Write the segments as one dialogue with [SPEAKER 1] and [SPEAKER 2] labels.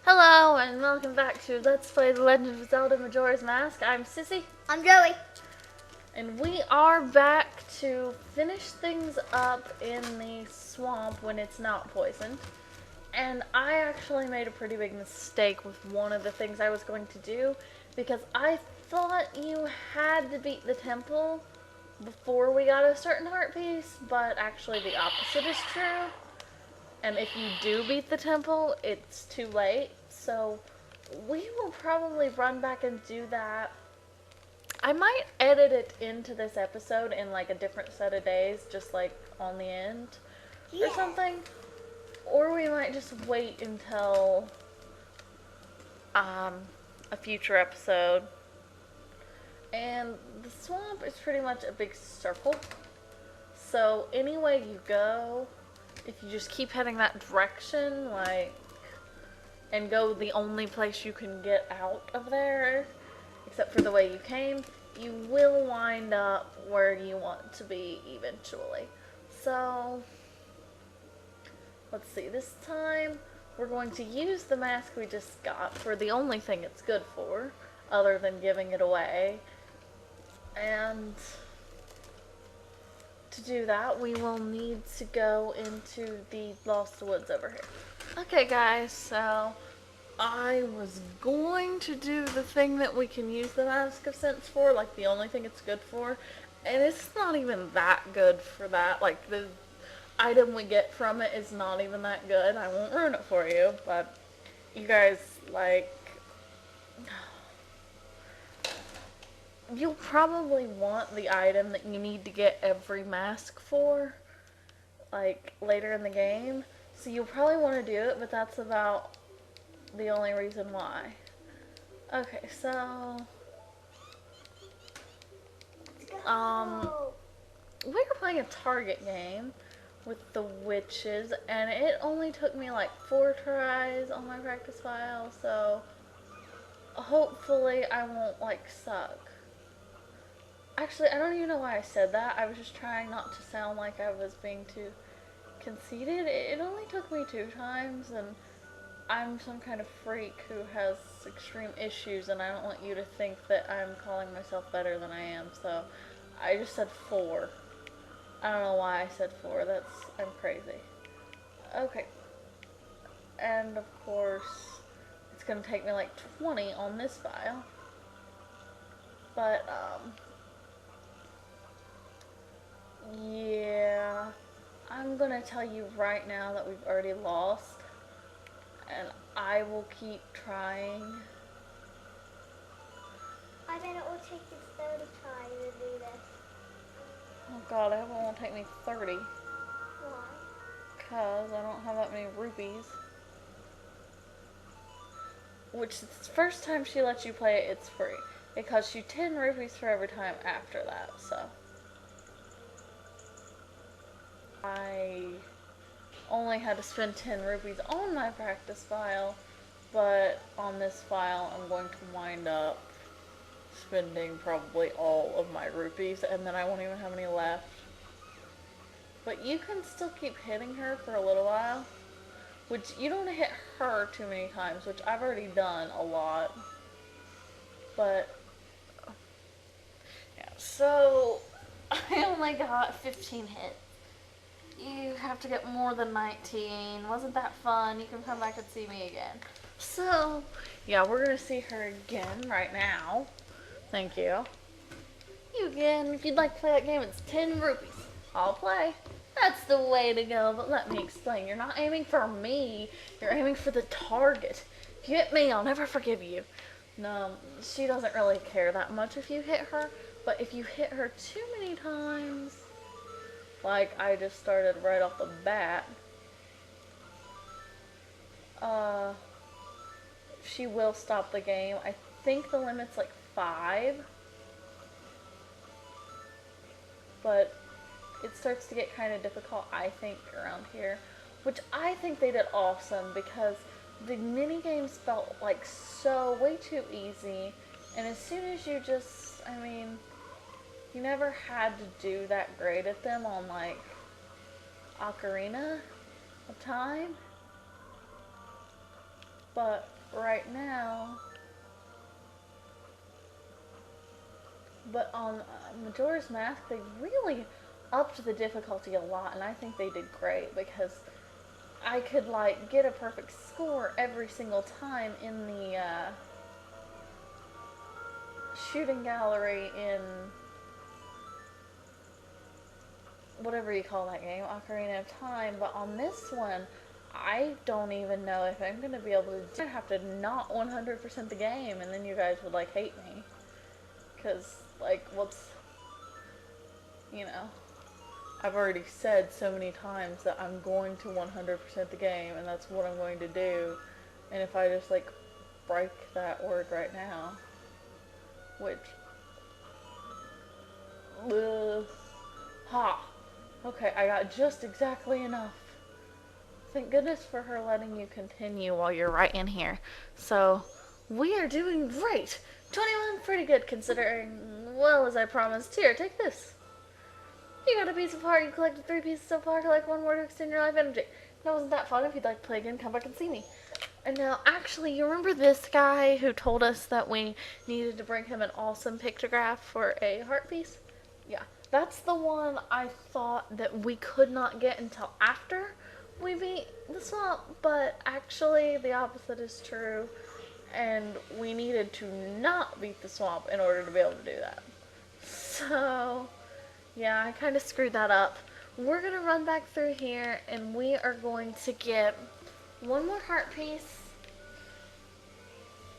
[SPEAKER 1] Hello and welcome back to Let's Play The Legend of Zelda Majora's Mask. I'm Sissy.
[SPEAKER 2] I'm Joey.
[SPEAKER 1] And we are back to finish things up in the swamp when it's not poisoned. And I actually made a pretty big mistake with one of the things I was going to do, because I thought you had to beat the temple before we got a certain heart piece, but actually the opposite is true. And if you do beat the temple, it's too late. So we will probably run back and do that. I might edit it into this episode in like a different set of days, just like on the end or something. Or we might just wait until a future episode. And the swamp is pretty much a big circle. So any way you go, if you just keep heading that direction, and go the only place you can get out of there, except for the way you came, you will wind up where you want to be eventually. So, let's see, this time we're going to use the mask we just got for the only thing it's good for, other than giving it away. And to do that, we will need to go into the Lost Woods over here. Okay guys, so I was going to do the thing that we can use the Mask of Sense for, like the only thing it's good for, and it's not even that good for that. Like the item we get from it is not even that good. I won't ruin it for you, but you guys, you'll probably want the item that you need to get every mask for, like, later in the game. So you'll probably want to do it, but that's about the only reason why. Okay, so we were playing a target game with the witches, and it only took me like 4 tries on my practice file, so hopefully I won't suck. Actually, I don't even know why I said that. I was just trying not to sound like I was being too conceited. It only took me 2 times, and I'm some kind of freak who has extreme issues, and I don't want you to think that I'm calling myself better than I am, so I just said 4. I don't know why I said 4. I'm crazy. Okay. And of course, it's gonna take me like 20 on this file. But, yeah, I'm gonna tell you right now that we've already lost, and I will keep trying.
[SPEAKER 2] I bet it will take you 30 tries to do this.
[SPEAKER 1] Oh god, I hope it won't take me 30.
[SPEAKER 2] Why?
[SPEAKER 1] Because I don't have that many rupees. Which, the first time she lets you play it, it's free. It costs you 10 rupees for every time after that, so. I only had to spend 10 rupees on my practice file, but on this file I'm going to wind up spending probably all of my rupees, and then I won't even have any left. But you can still keep hitting her for a little while, which you don't hit her too many times, which I've already done a lot. But yeah, so I only got 15 hits. You have to get more than 19. Wasn't that fun? You can come back and see me again. So, yeah, we're going to see her again right now. Thank you. You again. If you'd like to play that game, it's 10 rupees. I'll play. That's the way to go, but let me explain. You're not aiming for me. You're aiming for the target. If you hit me, I'll never forgive you. No, she doesn't really care that much if you hit her, but if you hit her too many times, like I just started right off the bat, she will stop the game. I think the limit's like 5, but it starts to get kind of difficult, I think, around here, which I think they did awesome, because the mini games felt like way too easy, and as soon as you just, you never had to do that great at them on like Ocarina of Time. But right now, but on Majora's Mask, they really upped the difficulty a lot, and I think they did great because I could like get a perfect score every single time in the shooting gallery in whatever you call that game, Ocarina of Time. But on this one, I don't even know if I'm gonna be able to. I have to not 100% the game, and then you guys would like hate me, cause like whoops, you know. I've already said so many times that I'm going to 100% the game, and that's what I'm going to do. And if I just like break that word right now, which, ha, okay, I got just exactly enough. Thank goodness for her letting you continue while you're right in here. So, we are doing great. 21, pretty good considering, well, as I promised. Here, take this. You got a piece of heart, you collected 3 pieces so far, collect 1 more to extend your life energy. That wasn't that fun. If you'd like to play again, come back and see me. And now, actually, you remember this guy who told us that we needed to bring him an awesome pictograph for a heart piece? Yeah, that's the one I thought that we could not get until after we beat the swamp, but actually the opposite is true, and we needed to not beat the swamp in order to be able to do that. So, yeah, I kind of screwed that up. We're going to run back through here, and we are going to get 1 more heart piece.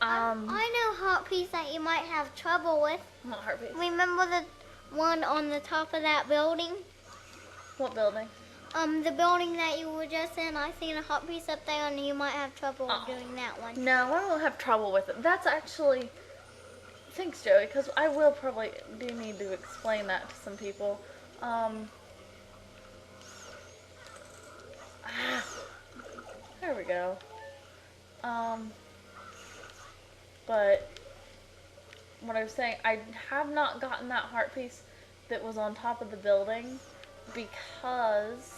[SPEAKER 2] I know heart piece that you might have trouble with.
[SPEAKER 1] What heart piece?
[SPEAKER 2] Remember the one on the top of that building?
[SPEAKER 1] What building?
[SPEAKER 2] The building that you were just in. I seen a heart piece up there, and you might have trouble doing that one.
[SPEAKER 1] No, I won't have trouble with it. That's actually... Thanks, Joey, because I will probably do need to explain that to some people. There we go. But what I was saying, I have not gotten that heart piece that was on top of the building because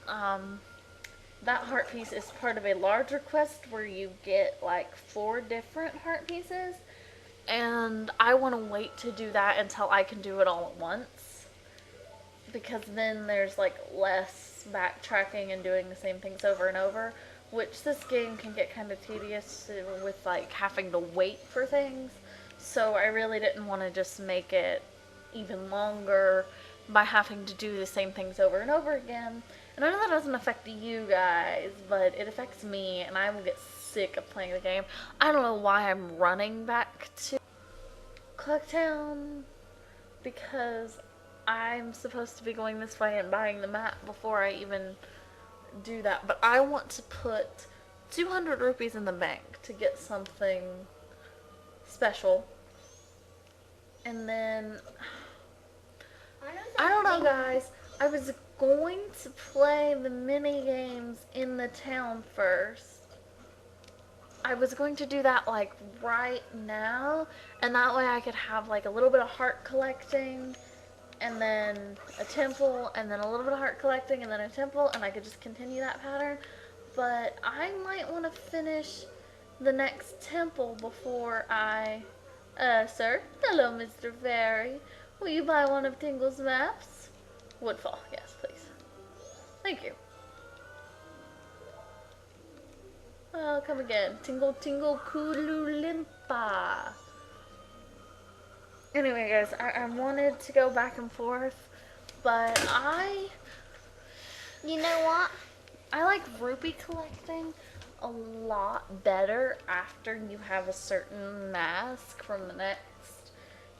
[SPEAKER 1] that heart piece is part of a larger quest where you get like 4 different heart pieces, and I want to wait to do that until I can do it all at once, because then there's like less backtracking and doing the same things over and over, which this game can get kind of tedious with like having to wait for things. So I really didn't want to just make it even longer by having to do the same things over and over again. And I know that doesn't affect you guys, but it affects me, and I will get sick of playing the game. I don't know why I'm running back to Clocktown, because I'm supposed to be going this way and buying the map before I even do that. But I want to put 200 rupees in the bank to get something special. And then, I don't know, guys. I was going to play the mini games in the town first. I was going to do that like right now, and that way I could have like a little bit of heart collecting, and then a temple, and then a little bit of heart collecting, and then a temple, and I could just continue that pattern. But I might want to finish the next temple before I... sir? Hello, Mr. Fairy. Will you buy one of Tingle's maps? Woodfall, yes, please. Thank you. Oh, come again. Tingle, tingle, Kululimpa. Anyway, guys, I wanted to go back and forth, but
[SPEAKER 2] You know what?
[SPEAKER 1] I like rupee collecting a lot better after you have a certain mask from the next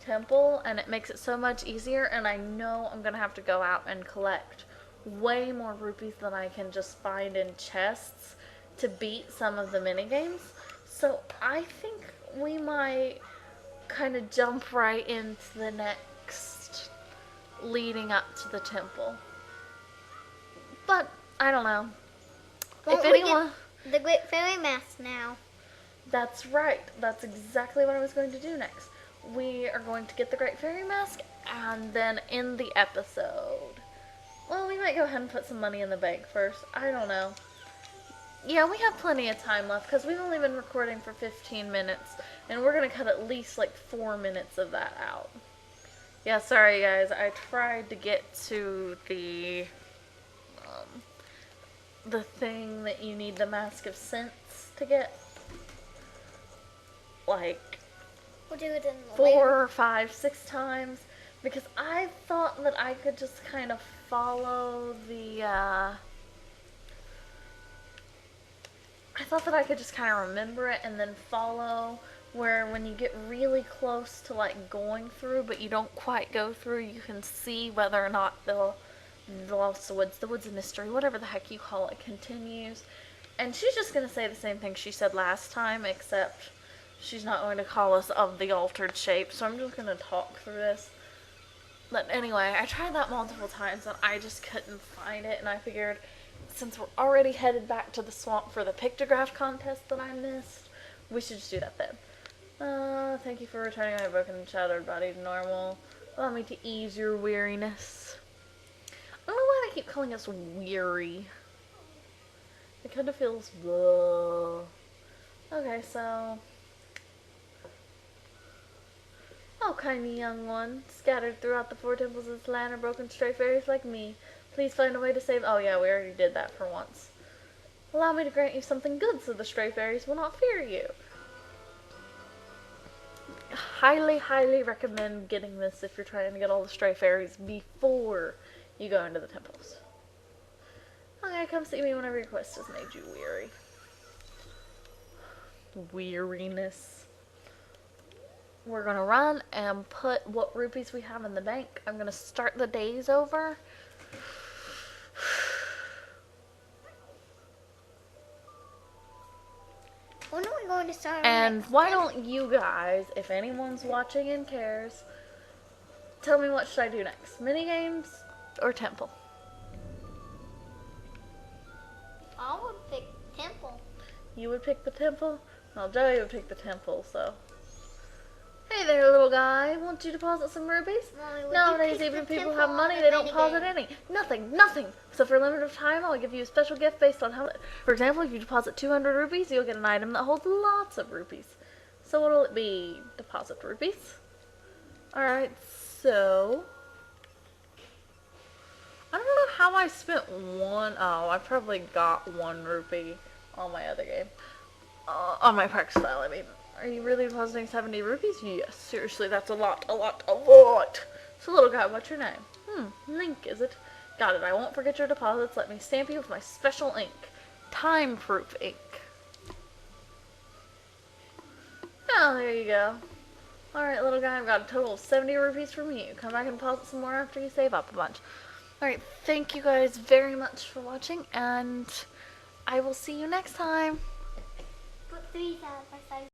[SPEAKER 1] temple, and it makes it so much easier, and I know I'm gonna have to go out and collect way more rupees than I can just find in chests to beat some of the mini games. So I think we might kind of jump right into the next leading up to the temple. But I don't know.
[SPEAKER 2] Won't
[SPEAKER 1] If anyone...
[SPEAKER 2] we get the Great Fairy Mask now?
[SPEAKER 1] That's right. That's exactly what I was going to do next. We are going to get the Great Fairy Mask and then end the episode. Well, we might go ahead and put some money in the bank first. I don't know. Yeah, we have plenty of time left because we've only been recording for 15 minutes, and we're gonna cut at least like 4 minutes of that out. Yeah, sorry guys, I tried to get to the thing that you need the Mask of Sense to get, like,
[SPEAKER 2] We'll do it in the
[SPEAKER 1] 4, 5, 6 times, because I thought that I could just kind of follow the, I thought that I could just kind of remember it and then follow where when you get really close to like going through but you don't quite go through, you can see whether or not the Lost Woods, the Woods of Mystery, whatever the heck you call it, continues. And she's just going to say the same thing she said last time, except she's not going to call us of the altered shape, so I'm just going to talk through this. But anyway, I tried that multiple times and I just couldn't find it, and I figured since we're already headed back to the swamp for the pictograph contest that I missed, we should just do that then. Thank you for returning my broken and shattered body to normal. Allow me to ease your weariness. I don't know why they keep calling us weary. It kind of feels blah. Okay, so... Oh, kindly young one, scattered throughout the 4 temples of this land are broken stray fairies like me. Please find a way to save... Oh yeah, we already did that for once. Allow me to grant you something good so the stray fairies will not fear you. Highly, highly recommend getting this if you're trying to get all the stray fairies before you go into the temples. Okay, come see me whenever your quest has made you weary. Weariness. We're gonna run and put what rupees we have in the bank. I'm gonna start the days over.
[SPEAKER 2] When are we going to start?
[SPEAKER 1] And why don't you guys, if anyone's watching and cares, tell me what should I do next? Minigames or temple?
[SPEAKER 2] I would pick temple.
[SPEAKER 1] You would pick the temple? Well, Joey would pick the temple, so. Hey there, little guy. Won't you deposit some rupees?
[SPEAKER 2] Mommy,
[SPEAKER 1] Nowadays, even if people have money, they don't deposit any. Nothing. So for a limited time, I'll give you a special gift based on how... For example, if you deposit 200 rupees, you'll get an item that holds lots of rupees. So what'll it be? Deposit rupees. Alright, so... I don't know how I spent one... Oh, I probably got 1 rupee on my other game. On my practice file, I mean. Are you really depositing 70 rupees? Yes, seriously, that's a lot. So little guy, what's your name? Link, is it? Got it, I won't forget your deposits. Let me stamp you with my special ink. Time-proof ink. Oh, there you go. Alright, little guy, I've got a total of 70 rupees from you. Come back and deposit some more after you save up a bunch. Alright, thank you guys very much for watching, and I will see you next time.
[SPEAKER 2] Put 3 side by side.